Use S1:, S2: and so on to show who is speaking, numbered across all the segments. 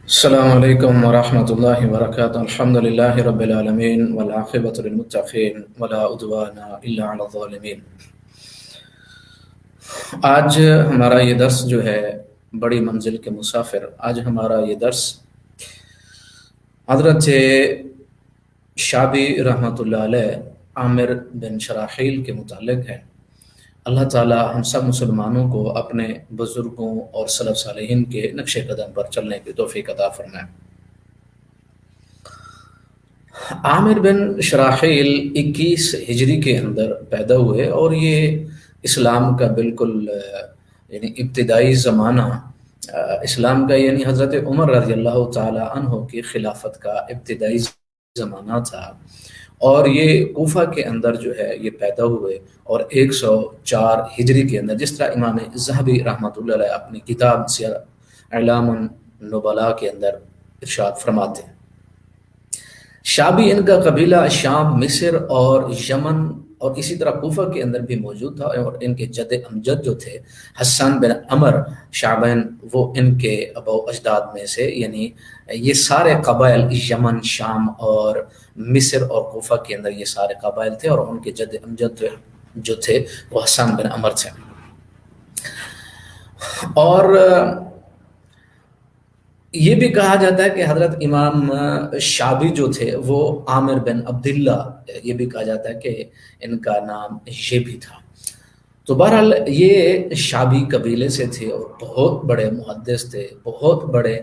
S1: السلام علیکم ورحمۃ اللہ وبرکاتہ الحمد للہ رب العالمین والعاقبۃ للمتقین ولا عدوان الا علی الظالمین۔ آج ہمارا یہ درس جو ہے بڑی منزل کے مسافر، آج ہمارا یہ درس حضرت شعبی رحمۃ اللہ علیہ عامر بن شراحیل کے متعلق ہے۔ اللہ تعالی ہم سب مسلمانوں کو اپنے بزرگوں اور سلف صالحین کے نقش قدم پر چلنے کی توفیق عطا فرمائے۔ عامر بن شراحیل 21 ہجری کے اندر پیدا ہوئے اور یہ اسلام کا بالکل یعنی ابتدائی زمانہ اسلام کا یعنی حضرت عمر رضی اللہ تعالی عنہ کی خلافت کا ابتدائی زمانہ تھا، اور یہ کوفہ کے اندر جو ہے یہ پیدا ہوئے، اور 104 ہجری کے اندر، جس طرح امام ذہبی رحمۃ اللہ علیہ اپنی کتاب سیر اعلام النبلاء کے اندر ارشاد فرماتے ہیں، شعبی ان کا قبیلہ شام، مصر اور یمن اور اسی طرح کوفہ کے اندر بھی موجود تھا، اور ان کے جد امجد جو تھے حسان بن عمر شعبین، وہ ان کے اباء و اجداد میں سے، یعنی یہ سارے قبائل یمن، شام اور مصر اور کوفہ کے اندر یہ سارے قبائل تھے، اور ان کے جد امجد جو تھے وہ حسان بن عمر تھے۔ اور یہ بھی کہا جاتا ہے کہ حضرت امام شعبی جو تھے وہ عامر بن عبداللہ، یہ بھی کہا جاتا ہے کہ ان کا نام یہ بھی تھا۔ تو بہرحال یہ شعبی قبیلے سے تھے اور بہت بڑے محدث تھے، بہت بڑے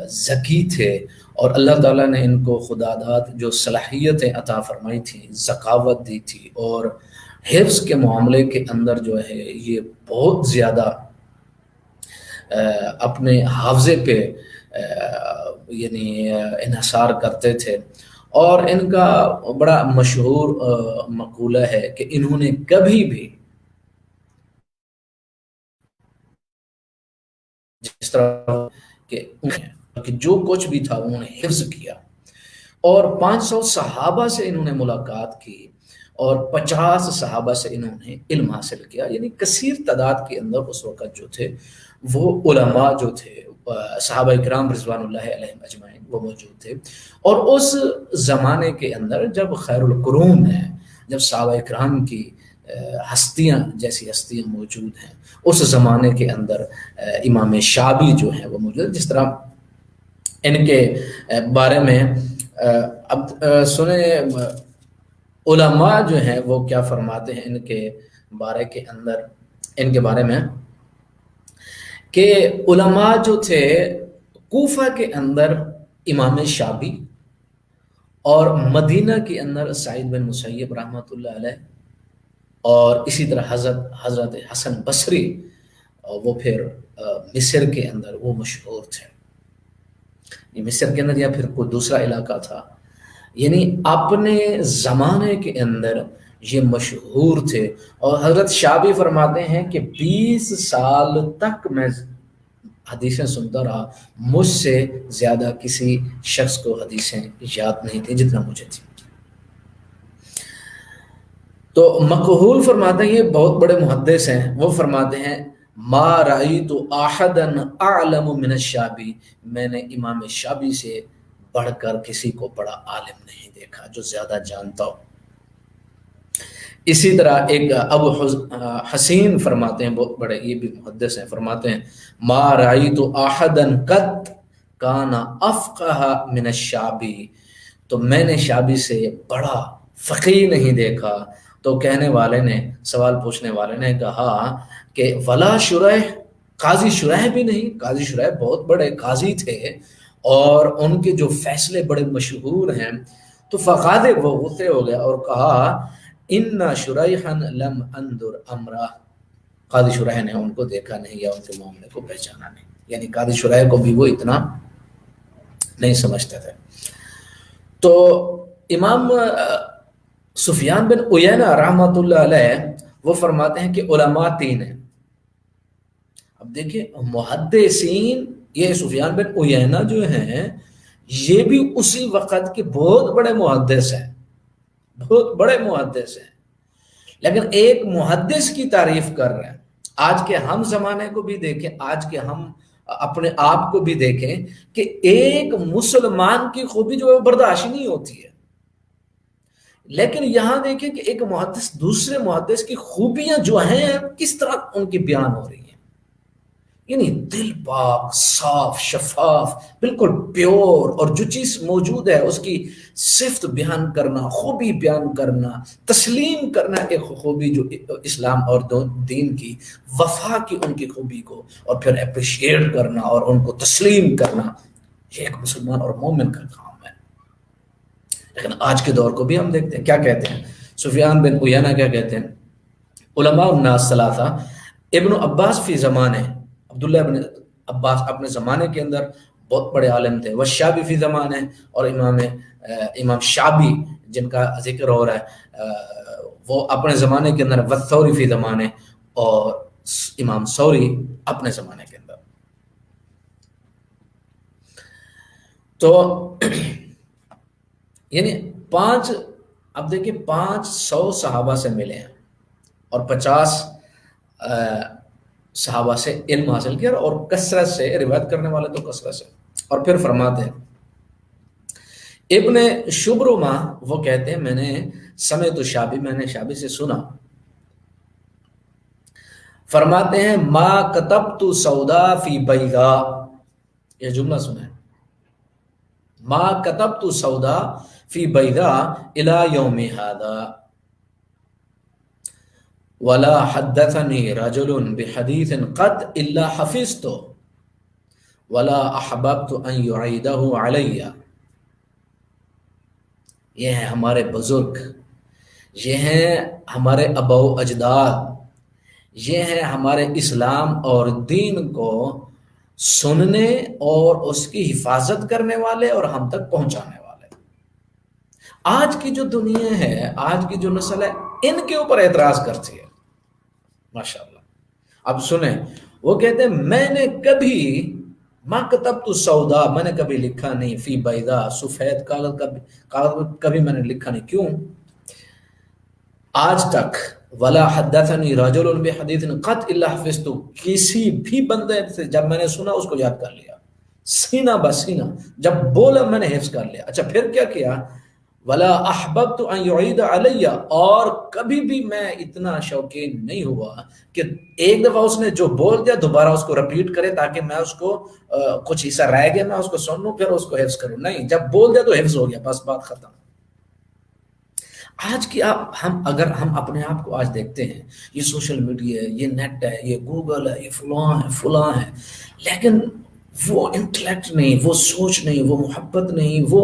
S1: ذکی تھے، اور اللہ تعالیٰ نے ان کو خدا داد جو صلاحیتیں عطا فرمائی تھیں، ذکاوت دی تھی، اور حفظ کے معاملے کے اندر جو ہے یہ بہت زیادہ اپنے حافظے پہ یعنی انحصار کرتے تھے۔ اور ان کا بڑا مشہور مقولہ ہے کہ انہوں نے کبھی بھی جس طرح کہ جو کچھ بھی تھا انہوں نے حفظ کیا، اور 500 صحابہ سے انہوں نے ملاقات کی، اور 50 صحابہ سے انہوں نے علم حاصل کیا، یعنی کثیر تعداد کے اندر اس وقت جو تھے وہ علماء جو تھے صحابہ کرام رضوان اللہ علیہم اجمعین وہ موجود تھے۔ اور اس زمانے کے اندر جب خیر القرون ہے، جب صحابہ کرام کی ہستیاں جیسی ہستیاں موجود ہیں، اس زمانے کے اندر امام شعبی جو ہیں وہ موجود ہیں۔ جس طرح ان کے بارے میں اب سنیں علماء جو ہیں وہ کیا فرماتے ہیں ان کے بارے کے اندر، ان کے بارے میں کہ علماء جو تھے کوفہ کے اندر امام شعبی، اور مدینہ کے اندر سعید بن مسیب رحمۃ اللہ علیہ، اور اسی طرح حضرت حسن بصری، وہ پھر مصر کے اندر وہ مشہور تھے، یہ مصر کے اندر یا پھر کوئی دوسرا علاقہ تھا، یعنی اپنے زمانے کے اندر یہ مشہور تھے۔ اور حضرت شعبی فرماتے ہیں کہ 20 سال تک میں حدیثیں سنتا رہا، مجھ سے زیادہ کسی شخص کو حدیثیں یاد نہیں تھیں جتنا مجھے تھی۔ تو مقہول فرماتے ہیں، یہ بہت بڑے محدث ہیں، وہ فرماتے ہیں ما رأیت احدا اعلم من الشعبی، میں نے امام شعبی سے بڑھ کر کسی کو بڑا عالم نہیں دیکھا جو زیادہ جانتا ہو۔ اسی طرح ایک ابو حسین فرماتے ہیں، بہت بڑے یہ بھی محدث ہیں، فرماتے ہیں ما رأیت احدا قط کان افقہ من الشعبی، تو میں نے شعبی سے بڑا فقیہ نہیں دیکھا۔ تو کہنے والے نے، سوال پوچھنے والے نے کہا کہ ولا شریح، قاضی شریح بھی نہیں؟ قاضی شریح بہت بڑے قاضی تھے اور ان کے جو فیصلے بڑے مشہور ہیں۔ تو فقاد وہ غصے ہو گیا اور کہا ان شریحا لم انظر امرہ، قاضی شریح نے ان کو دیکھا نہیں یا ان کے معاملے کو پہچانا نہیں، یعنی قاضی شریح کو بھی وہ اتنا نہیں سمجھتے تھے۔ تو امام سفیان بن عیینہ رحمۃ اللہ علیہ وہ فرماتے ہیں کہ علماء 3 ہیں۔ اب دیکھیں محدثین، یہ سفیان بن عیینہ جو ہیں یہ بھی اسی وقت کے بہت بڑے محدث ہیں، بہت بڑے محدث ہیں، لیکن ایک محدث کی تعریف کر رہے ہیں۔ آج کے ہم زمانے کو بھی دیکھیں، آج کے ہم اپنے آپ کو بھی دیکھیں کہ ایک مسلمان کی خوبی جو ہے وہ برداشت نہیں ہوتی ہے، لیکن یہاں دیکھیں کہ ایک محدث دوسرے محدث کی خوبیاں جو ہیں کس طرح ان کی بیان ہو رہی ہیں، یعنی دل پاک، صاف، شفاف، بالکل پیور، اور جو چیز موجود ہے اس کی صفت بیان کرنا، خوبی بیان کرنا، تسلیم کرنا ایک خوبی جو اسلام اور دین کی وفا کی ان کی خوبی کو، اور پھر اپریشیٹ کرنا اور ان کو تسلیم کرنا، یہ ایک مسلمان اور مومن کا کام ہے۔ لیکن آج کے دور کو بھی ہم دیکھتے ہیں، کیا کہتے ہیں سفیان بن عیینہ، کیا کہتے ہیں علماء الناس ثلاثہ، ابن عباس فی زمانے، عبداللہ ابن عباس اپنے زمانے کے اندر بہت بڑے عالم تھے، والشعبی فی زمانے، اور امام شعبی جن کا ذکر ہو رہا ہے وہ اپنے زمانے کے اندر، والثوری فی زمانے، اور امام ثوری اپنے زمانے کے اندر۔ تو یعنی اب دیکھیں 500 صحابہ سے ملے ہیں اور 50 صحابہ سے علم حاصل کیا، اور کثرت سے روایت کرنے والے تو کثرت سے۔ اور پھر فرماتے ہیں ابن شبرمہ، وہ کہتے ہیں میں نے سمعت شابی، میں نے شابی سے سنا، فرماتے ہیں ما کتبت سودا فی بیضا، یہ جملہ سنیں، ما کتبت سودا فی بیضا الی یوم ھذا ولا حدثني رجل بحديث قد الا حفظت ولا احببت ان يعيده علي۔ یہ ہیں ہمارے بزرگ، یہ ہیں ہمارے ابا و اجداد، یہ ہیں ہمارے اسلام اور دین کو سننے اور اس کی حفاظت کرنے والے اور ہم تک پہنچانے والے۔ آج کی جو دنیا ہے، آج کی جو نسل ہے، ان کے اوپر اعتراض کرتی ہے، ماشاءاللہ۔ اب سنیں، وہ کہتے ہیں میں نے کبھی ما کتبت سودا، میں نے کبھی لکھا نہیں، فی بیضا، سفید کاغذ کبھی میں نے لکھا نہیں، کیوں؟ آج تک ولا حدثنی رجل بحدیث قط الا حفظت، کسی بھی بندے سے جب میں نے سنا اس کو یاد کر لیا، سینہ بسینہ، جب بولا میں نے حفظ کر لیا۔ اچھا پھر کیا کیا؟ ولا احببت ان يعيد علي، اور کبھی بھی میں اتنا شوقین نہیں ہوا کہ ایک دفعہ اس نے جو بول دیا دوبارہ اس کو رپیٹ کرے تاکہ میں اس کو کچھ حصہ رہ گیا میں اس کو سن لوں پھر اس کو حفظ کروں، نہیں، جب بول دیا تو حفظ ہو گیا، بس بات ختم۔ آج کی اگر ہم اپنے آپ کو آج دیکھتے ہیں، یہ سوشل میڈیا ہے، یہ نیٹ ہے، یہ گوگل ہے، یہ فلاں ہے، لیکن وہ انٹلیکٹ نہیں، وہ سوچ نہیں، وہ محبت نہیں، وہ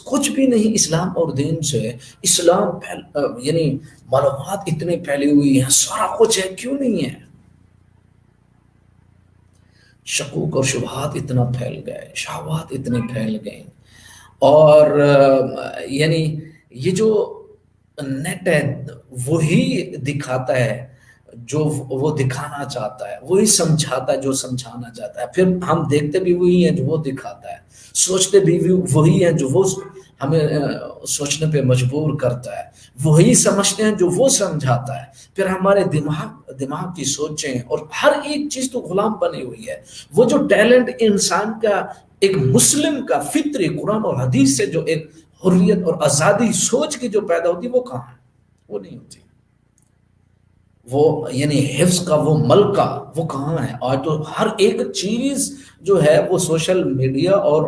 S1: کچھ بھی نہیں اسلام اور دین سے۔ اسلام یعنی معلومات اتنی پھیلی ہوئی ہیں، سارا کچھ ہے، کیوں نہیں ہے؟ شکوک اور شبہات اتنا پھیل گئے، شہوات اتنی پھیل گئیں، اور یعنی یہ جو نیٹ ہے وہی دکھاتا ہے جو وہ دکھانا چاہتا ہے، وہی سمجھاتا ہے جو سمجھانا چاہتا ہے، پھر ہم دیکھتے بھی وہی ہیں جو وہ دکھاتا ہے، سوچتے بھی وہی ہیں جو وہ ہمیں سوچنے پہ مجبور کرتا ہے، وہی سمجھتے ہیں جو وہ سمجھاتا ہے، پھر ہمارے دماغ کی سوچیں اور ہر ایک چیز تو غلام بنی ہوئی ہے۔ وہ جو ٹیلنٹ انسان کا، ایک مسلم کا فطری قرآن اور حدیث سے جو ایک حریت اور آزادی سوچ کی جو پیدا ہوتی وہ کہاں ہے؟ وہ نہیں ہوتی۔ وہ یعنی حفظ کا وہ ملکہ وہ کہاں ہے؟ آج تو ہر ایک چیز جو ہے وہ سوشل میڈیا، اور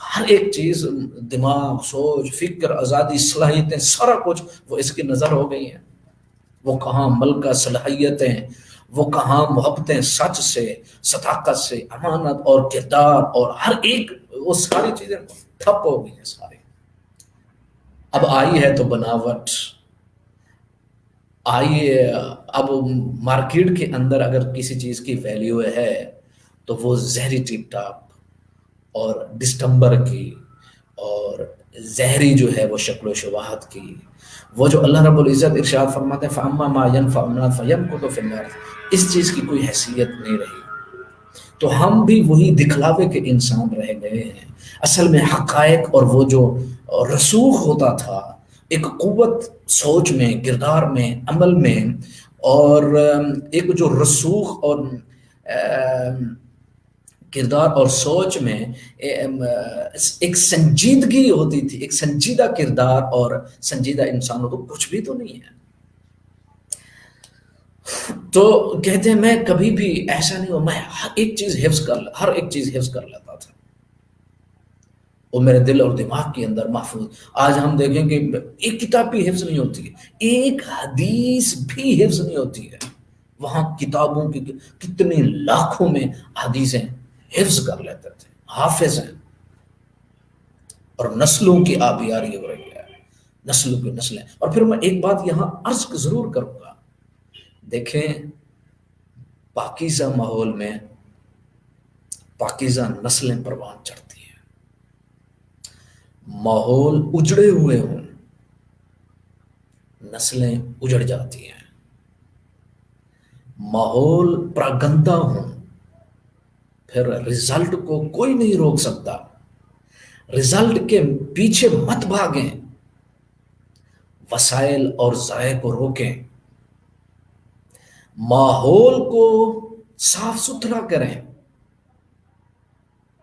S1: ہر ایک چیز، دماغ، سوچ، فکر، آزادی، صلاحیتیں، سارا کچھ وہ اس کی نظر ہو گئی ہیں۔ وہ کہاں ملکہ، صلاحیتیں، وہ کہاں محبتیں سچ سے، صداقت سے، امانت اور کردار، اور ہر ایک وہ ساری چیزیں ٹھپ ہو گئی ہیں ساری۔ اب آئی ہے تو بناوٹ، آئیے اب مارکیٹ کے اندر اگر کسی چیز کی ویلیو ہے تو وہ زہری ٹیپ ٹاپ اور ڈسٹمبر کی اور زہری جو ہے وہ شکل و شباہت کی، وہ جو اللہ رب العزت ارشاد فرماتے ہیں فَأَمَّا مَا يَنْفَعُ النَّاسَ فَيَمْكُثُ فِي الْأَرْضِ، اس چیز کی کوئی حیثیت نہیں رہی۔ تو ہم بھی وہی دکھلاوے کے انسان رہ گئے ہیں۔ اصل میں حقائق اور وہ جو رسوخ ہوتا تھا، ایک قوت سوچ میں، کردار میں، عمل میں، اور ایک جو رسوخ اور کردار اور سوچ میں ایک سنجیدگی ہوتی تھی، ایک سنجیدہ کردار اور سنجیدہ انسان ہو تو کچھ بھی تو نہیں ہے۔ تو کہتے ہیں میں کبھی بھی ایسا نہیں ہوا، میں ہر ایک چیز حفظ کر لیتا تھا، وہ میرے دل اور دماغ کے اندر محفوظ۔ آج ہم دیکھیں کہ ایک کتاب بھی حفظ نہیں ہوتی ہے، ایک حدیث بھی حفظ نہیں ہوتی ہے، وہاں کتابوں کی کتنی لاکھوں میں حدیثیں حفظ کر لیتے تھے، حافظ ہیں، اور نسلوں کی آبیاری ہو رہی ہے، نسلوں کی نسلیں۔ اور پھر میں ایک بات یہاں عرض ضرور کروں گا، دیکھیں پاکیزہ ماحول میں پاکیزہ نسلیں پروان چڑھتی ہیں، ماحول اجڑے ہوئے ہوں نسلیں اجڑ جاتی ہیں، ماحول پراگندہ ہوں پھر رزلٹ کو کوئی نہیں روک سکتا۔ رزلٹ کے پیچھے مت بھاگیں، وسائل اور ذرائع کو روکیں، ماحول کو صاف ستھرا کریں،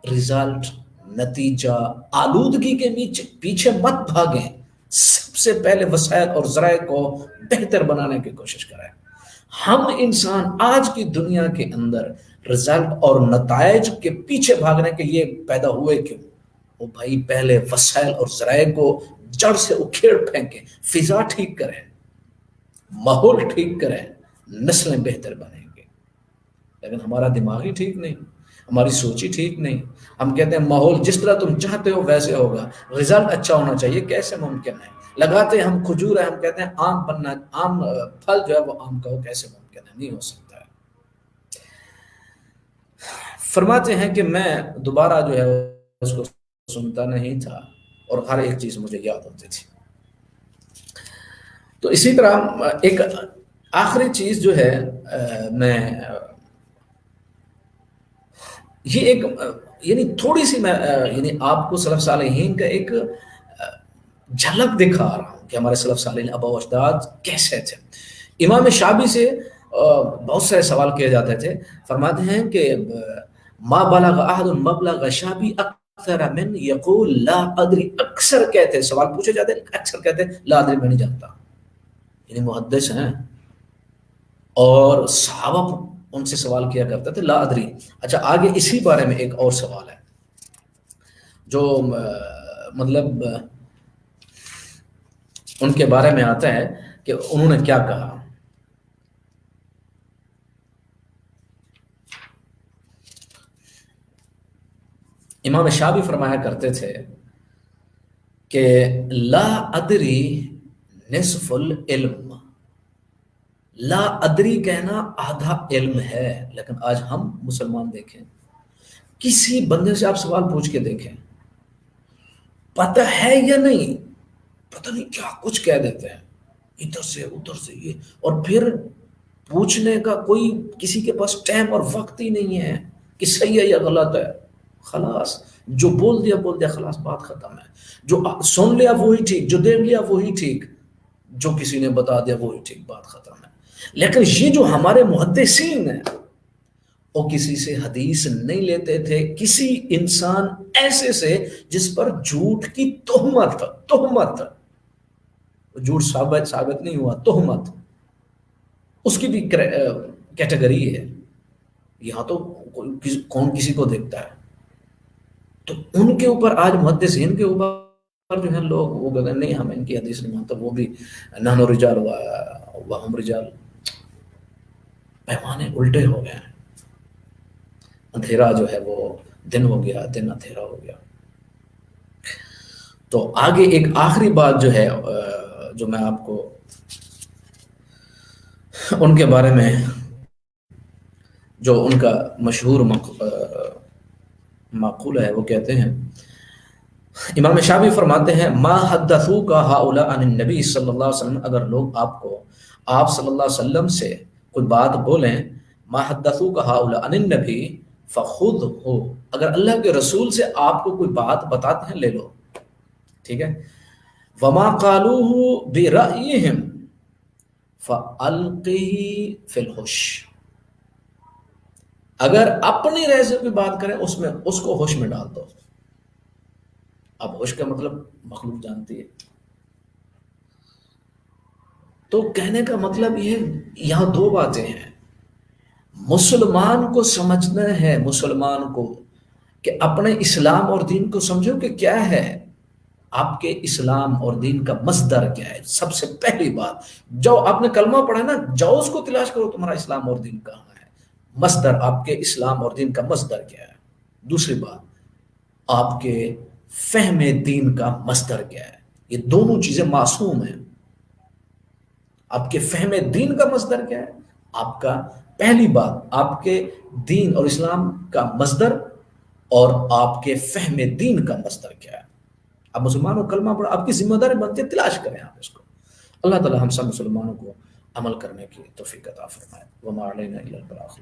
S1: رزلٹ نتیجہ آلودگی کے پیچھے مت بھاگیں، سب سے پہلے وسائل اور ذرائع کو بہتر بنانے کی کوشش کریں۔ ہم انسان آج کی دنیا کے اندر رزلٹ اور نتائج کے پیچھے بھاگنے کے یہ پیدا ہوئے کیوں؟ وہ بھائی پہلے وسائل اور ذرائع کو جڑ سے اکھیڑ پھینکیں، فضا ٹھیک کریں، ماحول ٹھیک کریں، نسلیں بہتر بنیں گے۔ لیکن ہمارا دماغ ہی ٹھیک نہیں، ہماری سوچ ہی ٹھیک نہیں، ہم کہتے ہیں ماحول جس طرح تم چاہتے ہو ویسے ہوگا، رزلٹ اچھا ہونا چاہیے، کیسے ممکن ہے؟ لگاتے ہیں ہم کھجور ہے، ہم کہتے ہیں آم بننا، آم پھل جو ہے وہ آم کا ہو، کیسے ممکن ہے؟ نہیں ہو سکتا ہے۔ فرماتے ہیں کہ میں دوبارہ جو ہے اس کو سنتا نہیں تھا اور ہر ایک چیز مجھے یاد ہوتی تھی۔ تو اسی طرح ایک آخری چیز جو ہے میں یہ ایک یعنی تھوڑی سی میں یعنی آپ کو سلف صالحین کا ایک جھلک دکھا رہا ہوں کہ ہمارے سلف صالحین آباء و اجداد کیسے تھے۔ امام شعبی سے بہت سارے سوال کیے جاتے تھے، فرماتے ہیں کہ ما بلغ احد مبلغ شعبی اکثر من یقول لا ادری، اکثر کہتے ہیں، سوال پوچھے جاتے ہیں اکثر کہتے ہیں لا ادری، میں نہیں جانتا، یعنی محدث ہیں اور صحابہ ان سے سوال کیا کرتے تھے لا ادری۔ اچھا آگے اسی بارے میں ایک اور سوال ہے جو مطلب ان کے بارے میں آتا ہے کہ انہوں نے کیا کہا۔ امام شعبی فرمایا کرتے تھے کہ لا ادری نصف العلم، لا ادری کہنا آدھا علم ہے۔ لیکن آج ہم مسلمان دیکھیں، کسی بندے سے آپ سوال پوچھ کے دیکھیں، پتہ ہے یا نہیں، پتہ نہیں کیا کچھ کہہ دیتے ہیں، ادھر سے ادھر سے یہ، اور پھر پوچھنے کا کوئی کسی کے پاس ٹائم اور وقت ہی نہیں ہے کہ صحیح ہے یا غلط ہے، خلاص جو بول دیا خلاص، بات ختم ہے، جو سن لیا وہی ٹھیک، جو دیکھ لیا وہی ٹھیک، جو کسی نے بتا دیا وہی ٹھیک، بات ختم ہے۔ لیکن یہ جو ہمارے محدثین ہیں وہ کسی سے حدیث نہیں لیتے تھے، کسی انسان ایسے سے جس پر جھوٹ کی تہمت، جھوٹ ثابت نہیں ہوا، تہمت، اس کی بھی کیٹیگری ہے، یہاں تو کون کسی کو دیکھتا ہے۔ تو ان کے اوپر آج محدثین کے اوپر جو ہیں لوگ وہ کہتے ہیں نہیں ہم ان کی حدیث نہیں مانتے، وہ بھی نحن رجال وہم رجال، پیمانے الٹے ہو گئے ہیں، اندھیرا جو ہے وہ دن ہو گیا، دن اندھیرا ہو گیا۔ تو آگے ایک آخری بات جو ہے جو میں آپ کو ان کے بارے میں، جو ان کا مشہور مقولہ ہے، وہ کہتے ہیں، امام شعبی فرماتے ہیں ما حدثوک ہؤلاء عن النبی صلی اللہ علیہ وسلم، اگر لوگ آپ کو آپ صلی اللہ علیہ وسلم سے کوئی بات بولیں، ما حدثوک ہؤلاء عن النبی فخذہ، اگر اللہ کے رسول سے آپ کو کوئی بات بتاتے ہیں لے لو، ٹھیک ہے، وما قالوہ برأیہم فألقہ فی الحش، اگر اپنی رہزے کی بات کریں اس میں اس کو ہوش میں ڈال دو. اب ہوش کا مطلب مخلوق جانتی ہے. تو کہنے کا مطلب یہ یہاں دو باتیں ہیں. مسلمان کو سمجھنا ہے، مسلمان کو، کہ اپنے اسلام اور دین کو سمجھو کہ کیا ہے. آپ کے اسلام اور دین کا مصدر کیا ہے. سب سے پہلی بات، جو آپ نے کلمہ پڑھا نا، جاؤ اس کو تلاش کرو تمہارا اسلام اور دین کہاں ہے. مصدر آپ کے اسلام اور دین کا مصدر کیا ہے. دوسری بات، آپ کے فہم دین کا مصدر کیا ہے. یہ دونوں چیزیں معصوم ہیں. آپ کے فہم دین کا مصدر کیا ہے. آپ کا پہلی بات، آپ کے دین اور اسلام کا مصدر اور آپ کے فہم دین کا مصدر کیا ہے. اب مسلمانوں کلمہ پڑھا، آپ کی ذمہ داری بنتی ہے تلاش کریں آپ اس کو. اللہ تعالی ہم سب مسلمانوں کو عمل کرنے کی توفیق عطا فرمائے. وما علینا الا البلاغ.